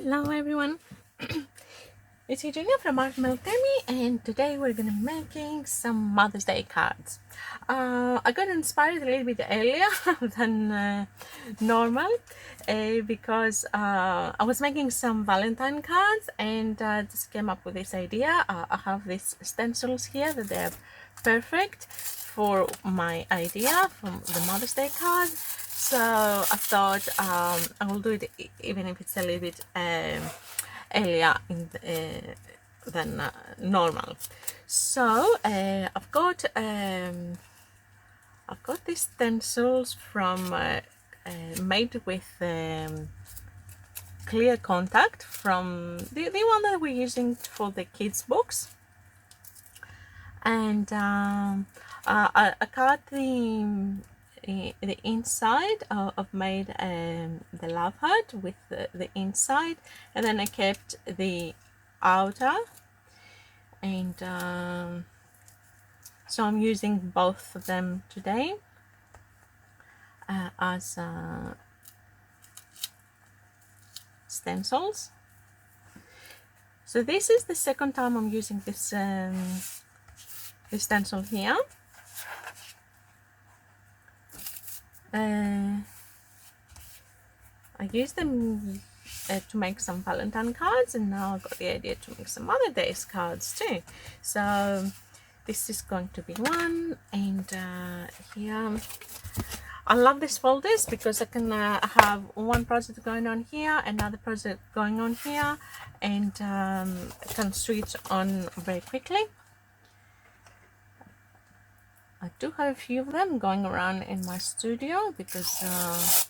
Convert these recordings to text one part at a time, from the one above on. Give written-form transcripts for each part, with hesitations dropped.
Hello everyone, it's Eugenia from Art Meltemi, and today we're going to be making some Mother's Day cards. I got inspired a little bit earlier than normal because I was making some Valentine cards and just came up with this idea. I have these stencils here that they're perfect for my idea from the Mother's Day card. So I thought I will do it even if it's a little bit earlier than normal. So I've got these stencils from made with clear contact from the one that we're using for the kids books, and I cut the inside of made the love heart with the inside, and then I kept the outer, and so I'm using both of them today as stencils. So this is the second time I'm using this stencil here. I used them to make some Valentine cards, and now I've got the idea to make some Mother's Day cards too. So this is going to be one, and here I love these folders because I can have one project going on here, another project going on here, and I can switch on very quickly. I do have a few of them going around in my studio because as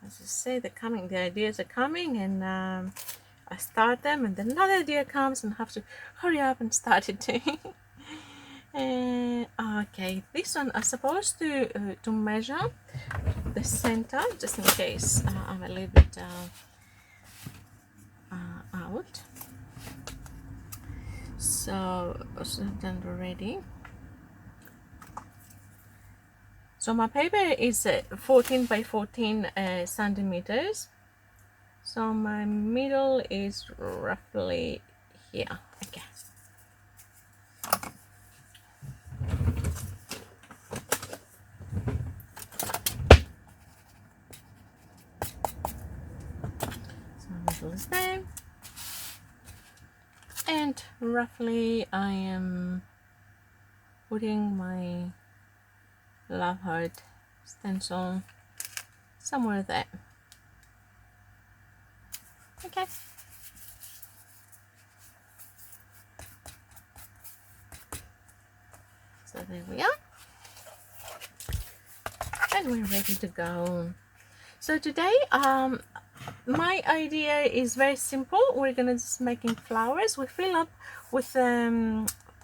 I say, they're coming, the ideas are coming, and I start them and then another idea comes and I have to hurry up and start it too. Okay, this one I'm supposed to measure the center just in case I'm a little bit out. So I've done already. So my paper is 14 by 14 centimeters. So my middle is roughly here. Okay. So middle is there. And roughly I am putting my love heart stencil somewhere there. Okay. So there we are. And we're ready to go. So today my idea is very simple. We're gonna just making flowers. We fill up with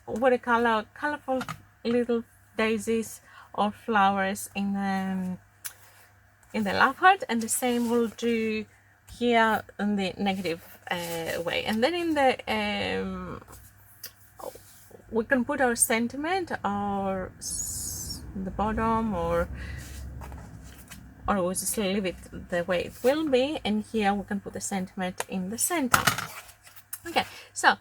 watercolor, colorful little daisies or flowers in the love heart, and the same we'll do here in the negative way. And then in the we can put our sentiment or the bottom, or we'll just leave it the way it will be, and here we can put the sentiment in the center. Okay, so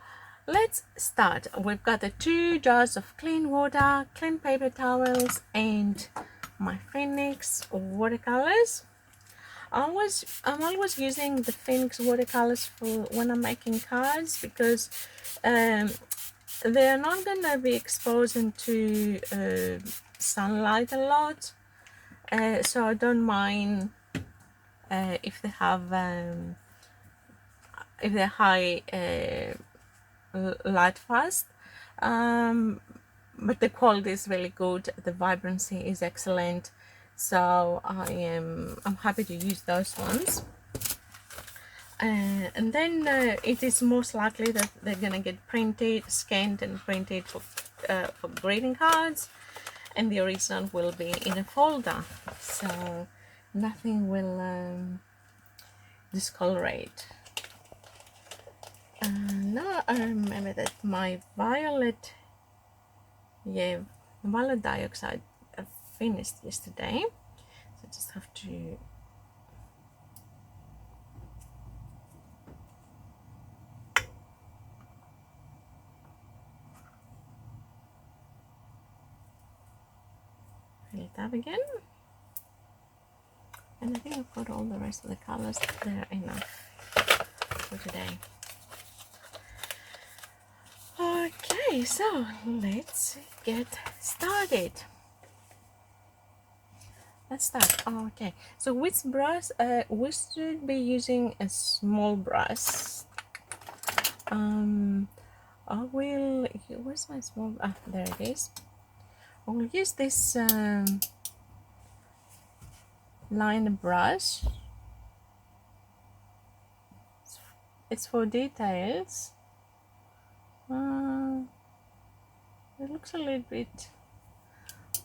let's start. We've got the 2 jars of clean water, clean paper towels, and my Phoenix watercolors. I'm always using the Phoenix watercolors for when I'm making cards because they're not gonna be exposed into sunlight a lot, so I don't mind if they have if they're high light fast, but the quality is really good, the vibrancy is excellent, so I'm happy to use those ones. And then it is most likely that they're gonna get printed, scanned and printed for greeting cards, and the original will be in a folder, so nothing will discolorate. Now I remember that my violet dioxide I finished yesterday, so I just have to I'll tap again. And I think I've got all the rest of the colors there enough for today. Okay, so let's get started. Let's start. Okay, so which brush? We should be using a small brush. I will. Where's my small? Ah, there it is. I will use this line brush. It's for details. It looks a little bit.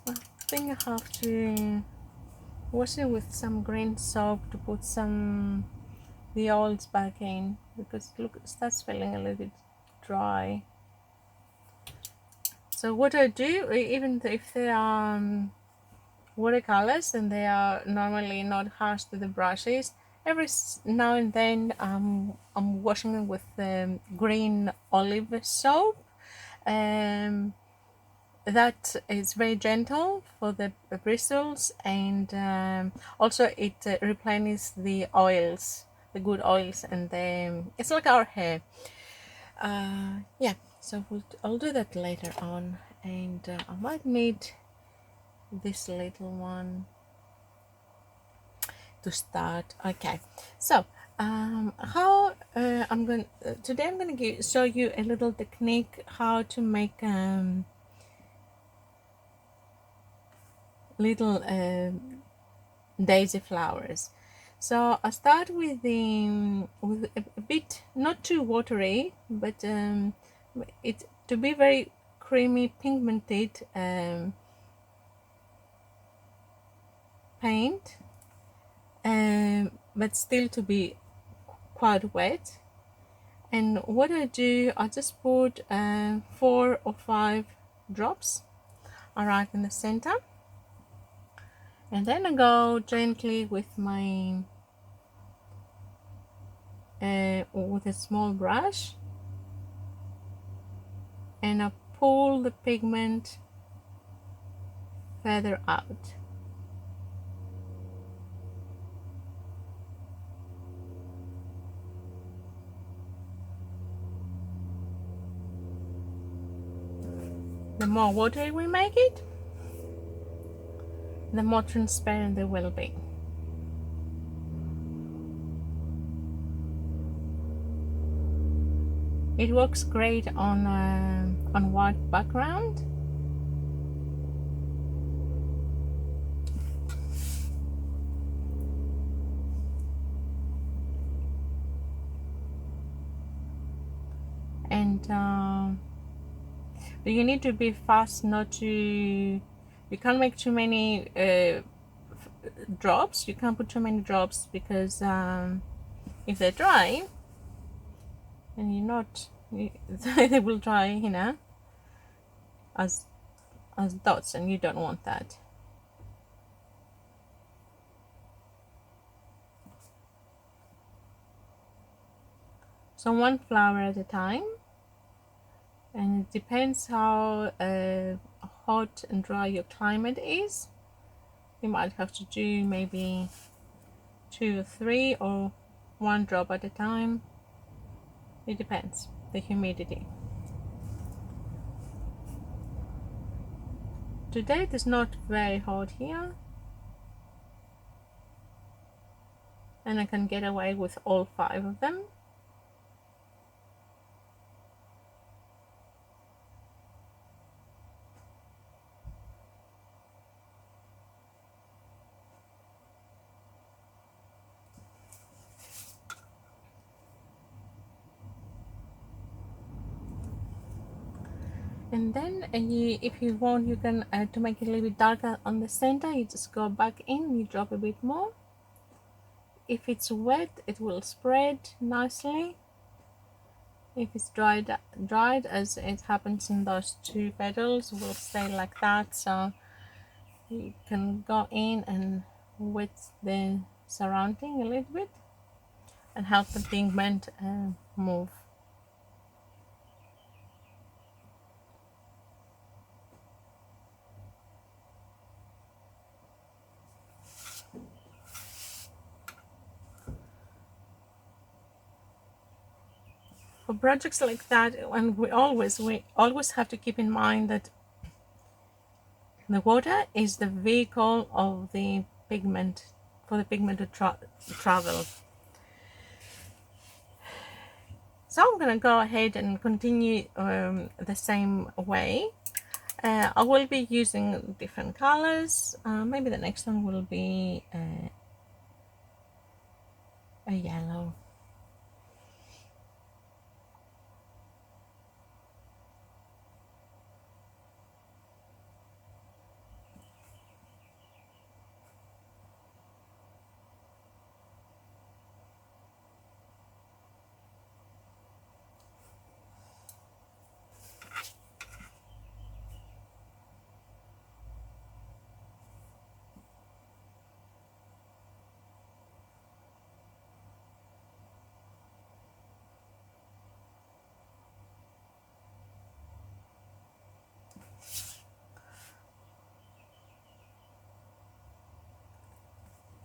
I think I have to wash it with some green soap to put the oils back in, because it starts feeling a little bit dry. So what I do, even if they are watercolors and they are normally not harsh to the brushes, every now and then I'm washing them with green olive soap. That is very gentle for the bristles, and also it replenishes the oils, the good oils, and it's like our hair. Yeah, so I'll do that later on, and I might need this little one to start. Okay, so how I'm going today I'm going to show you a little technique how to make little daisy flowers. So I start with a bit, not too watery, but it to be very creamy pigmented paint, but still to be quite wet. And what I do, I just put 4 or 5 drops right in the center, and then I go gently with my with a small brush, and I pull the pigment further out. The more watery we make it, the more transparent they will be. It works great on white background. And you need to be fast, not to. You can't make too many drops. You can't put too many drops, because if they're dry, and you're not, they will dry, as dots, and you don't want that. So one flower at a time, and it depends how hot and dry your climate is. You might have to do maybe 2 or 3 or 1 drop at a time. It depends the humidity. Today it is not very hot here, and I can get away with all 5 of them. And then if you want, you can to make it a little bit darker on the center, you just go back in, you drop a bit more. If it's wet, it will spread nicely. If it's dried as it happens in those 2 petals, will stay like that. So you can go in and wet the surrounding a little bit and help the pigment move. For projects like that, and we always have to keep in mind that the water is the vehicle of the pigment, for the pigment to travel. So I'm gonna go ahead and continue the same way. I will be using different colors. Maybe the next one will be a yellow.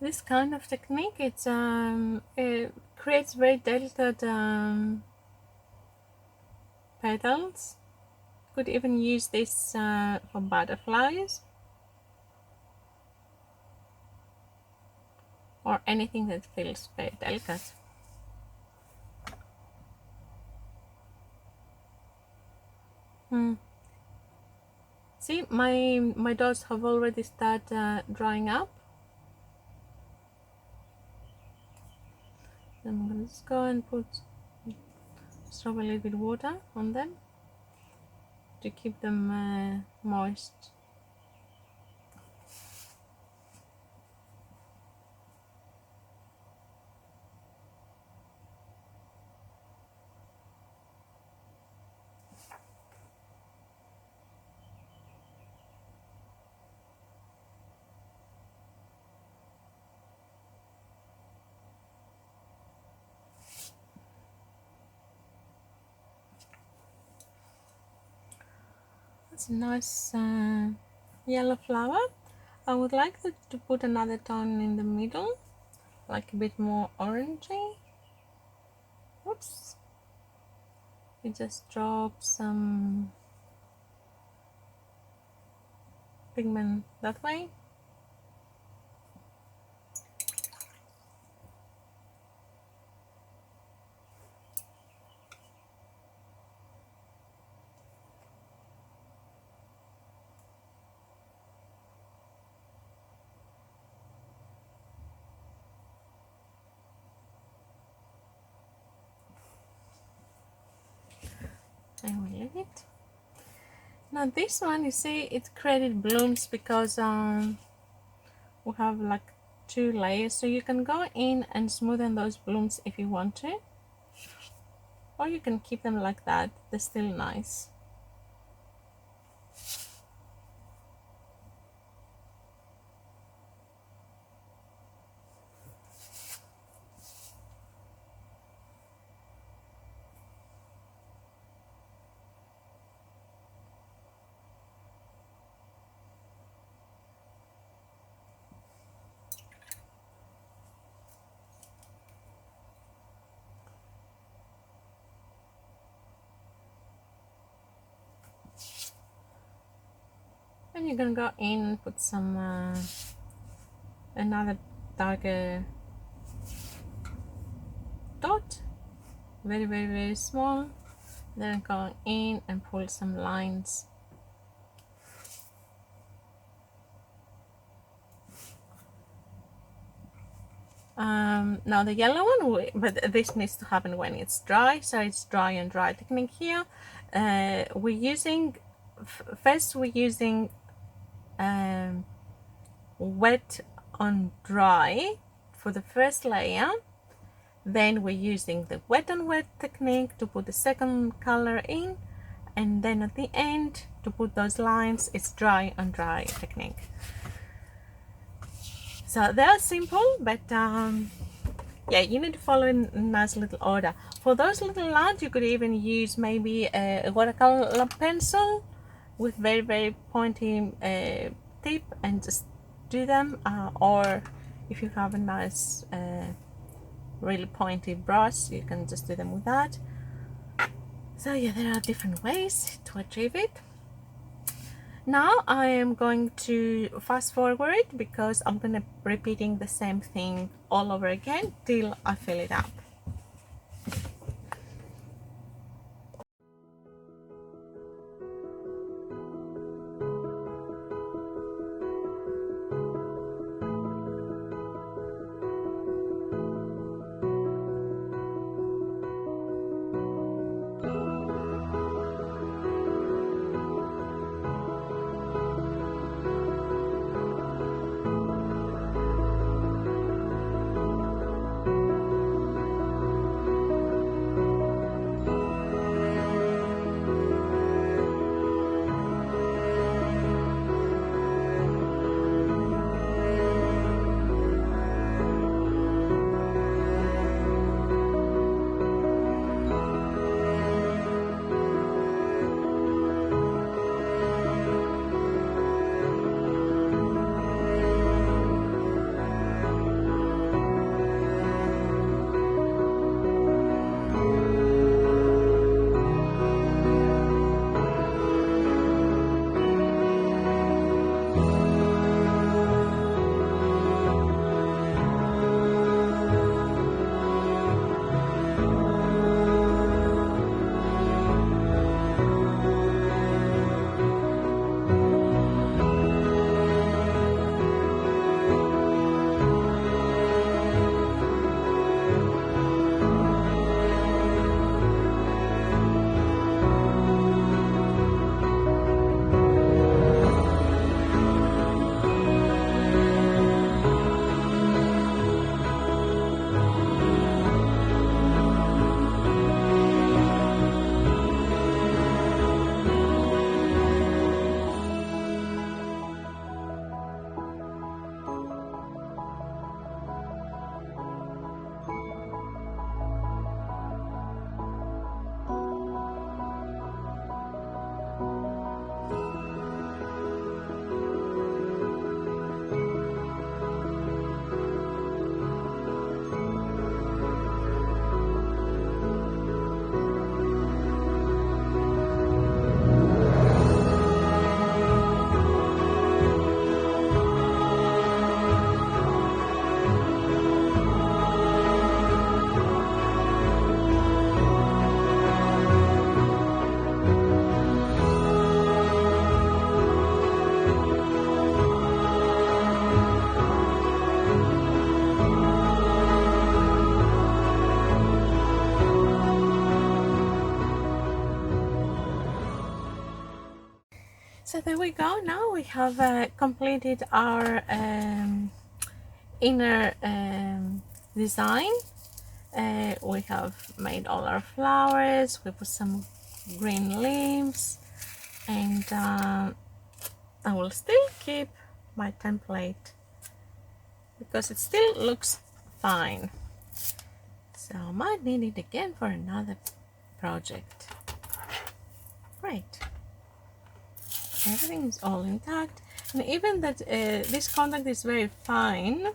This kind of technique, it creates very delicate petals. Could even use this for butterflies or anything that feels very delicate. See, my dots have already started drying up. I'm gonna just go and drop a little bit water on them to keep them moist. It's a nice yellow flower. I would like to put another tone in the middle, like a bit more orangey. Oops. We just drop some pigment that way. And we leave it. Now this one, you see, it created blooms because we have like 2 layers, so you can go in and smoothen those blooms if you want to, or you can keep them like that. They're still nice. And you're gonna go in and put some another darker dot, very small. Then go in and pull some lines. Now the yellow one, but this needs to happen when it's dry, so it's dry and dry technique here. We're using first we're using wet on dry for the first layer, then we're using the wet on wet technique to put the second color in, and then at the end to put those lines, it's dry on dry technique. So they're simple, but yeah, you need to follow in a nice little order. For those little lines, you could even use maybe a watercolor pencil with very pointy tip and just do them, or if you have a nice really pointy brush, you can just do them with that. So yeah, there are different ways to achieve it. Now I am going to fast forward because I'm gonna repeating the same thing all over again till I fill it up. So there we go. Now we have completed our inner design. We have made all our flowers. We put some green leaves, and I will still keep my template because it still looks fine. So I might need it again for another project. Great. Everything is all intact, and even that this contact is very fine,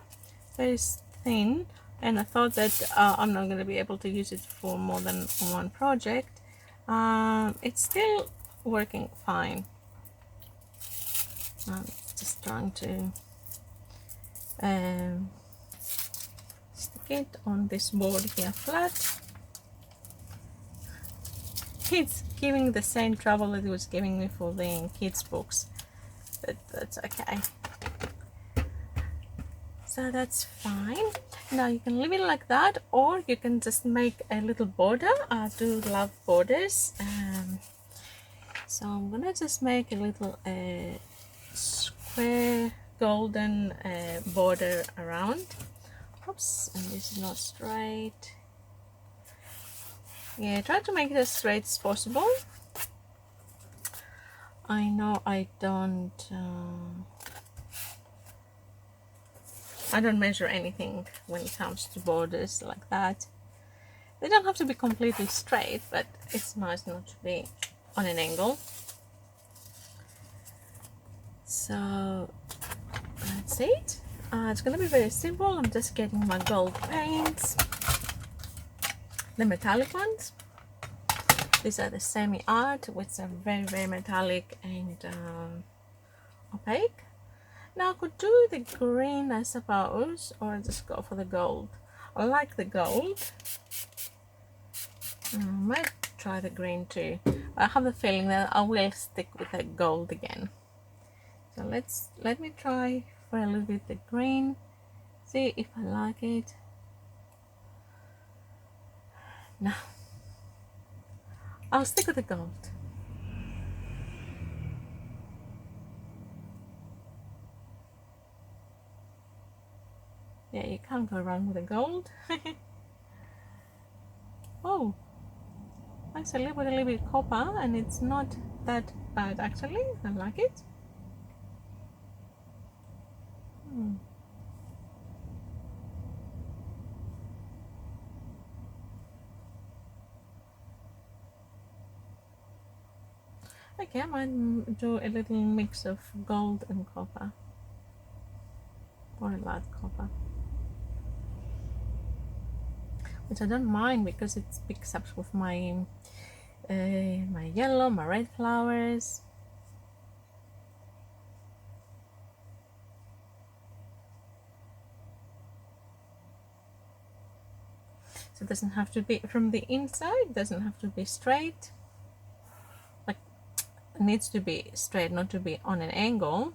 very thin, and I thought that I'm not going to be able to use it for more than one project. It's still working fine. I'm just trying to stick it on this board here flat. It's giving the same trouble that it was giving me for the kids books, but that's okay. So that's fine. Now you can leave it like that, or you can just make a little border. I do love borders, so I'm gonna just make a little square golden border around. Oops, and this is not straight. Yeah, try to make it as straight as possible. I know I don't measure anything when it comes to borders like that. They don't have to be completely straight, but it's nice not to be on an angle. So that's it. It's gonna be very simple. I'm just getting my gold paints, the metallic ones. These are the semi-art, which are very metallic and opaque. Now I could do the green, I suppose, or just go for the gold. I like the gold. I might try the green too. I have the feeling that I will stick with the gold again. So let me try for a little bit the green, see if I like it. No, I'll stick with the gold. Yeah, you can't go wrong with the gold. Oh, actually with a little bit of copper, and it's not that bad actually. I like it. Okay, I might do a little mix of gold and copper, or a lot copper, which I don't mind because it picks up with my my yellow, my red flowers. So it doesn't have to be from the inside, doesn't have to be straight. Like, it needs to be straight, not to be on an angle,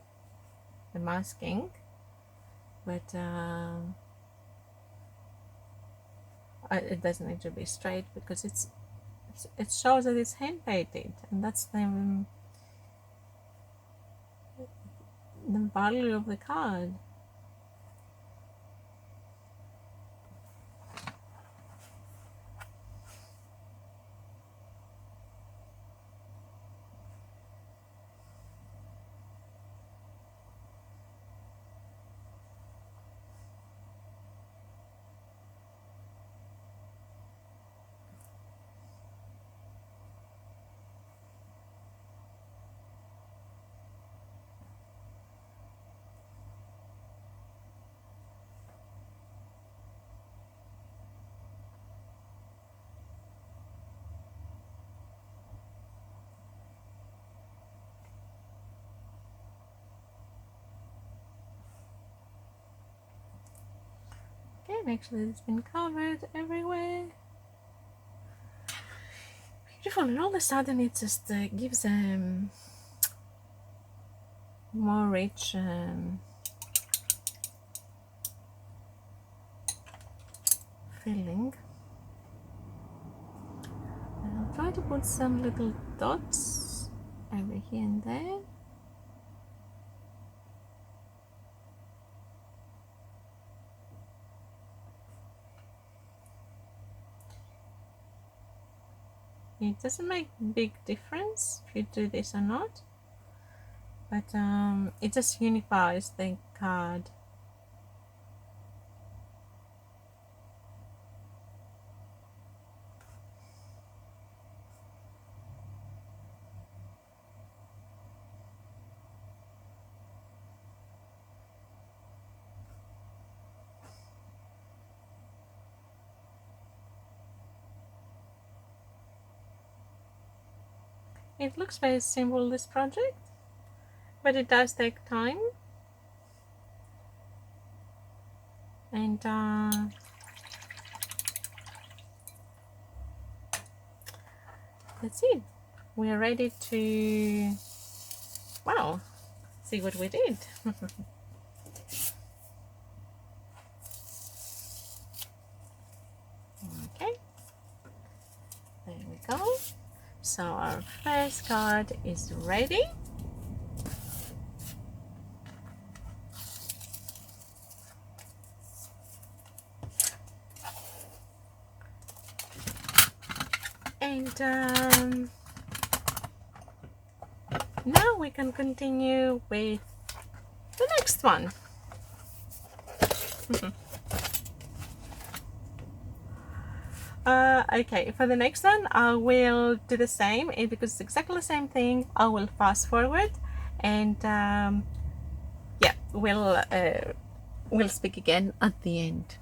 the masking. But it doesn't need to be straight because it shows that it's hand painted, and that's the value of the card. Okay, make sure that it's been covered everywhere. Beautiful, and all of a sudden it just gives more rich feeling. And I'll try to put some little dots over here and there. It doesn't make big difference if you do this or not, but it just unifies the card. It looks very simple, this project, but it does take time. And that's it. We are ready to, wow, see what we did. Okay, there we go. So our first card is ready. And now we can continue with the next one. Okay, for the next one I will do the same, because it's exactly the same thing. I will fast forward, and yeah, we'll speak again at the end.